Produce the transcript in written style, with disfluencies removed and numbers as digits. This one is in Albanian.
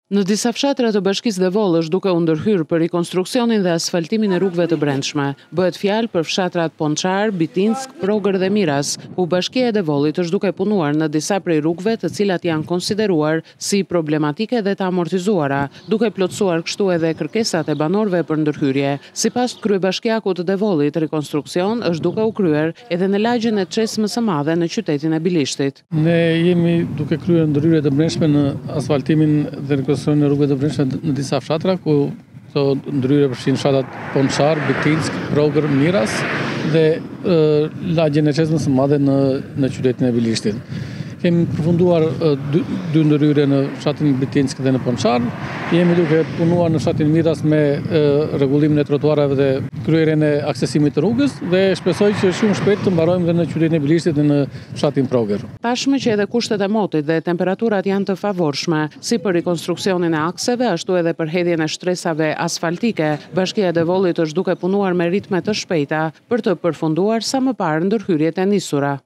Në disa fshatra të Bashkisë Devoll është duke u ndërhyrë për rikonstruksionin dhe asfaltimin e rrugëve të brendshme. Bëhet fjalë për fshatrat Ponçar, Bitinsk, Progrër dhe Miras, ku Bashkia e Devollit është duke punuar në disa prej rrugëve të cilat janë konsideruar si problematike dhe të amortizuara, duke plotësuar kështu edhe kërkesat e banorëve për ndërhyrje. Sipas kryebashkiakut të Devollit, rikonstruksion është duke u kryer edhe në lagjen e çesmës së madhe në qytetin e Bilishtit. Ne jemi duke kryer ndërhyrje të brendshme në asfaltimin dhe në rrugëve të brendshme në disa fshatra, ku këto ndërhyrje përfshin fshatrat Ponçar, Bitinsk, Progrër, Miras dhe lagjen e çesmës së madhe në qytetin e Bilishtit. Kemi përfunduar dy ndërhyrje në fshatin Bitinsk dhe në Ponçar. Jemi duke punuar në fshatin Miras me rregullimin e trotuareve dhe kryerjen e aksesimit të rrugës dhe shpresoj që shumë shpejt të mbarojmë dhe në qytetin e Bilishtit dhe në fshatin Progrër. Tashmë që edhe kushtet e motit dhe temperaturat janë të favorshme, si për rikonstruksionin e akseve, ashtu edhe për hedhjen e shtresave asfaltike, Bashkia e Devollit është duke punuar me ritme të shpejta për të përfunduar sa më parë ndërhyrjet e nisura.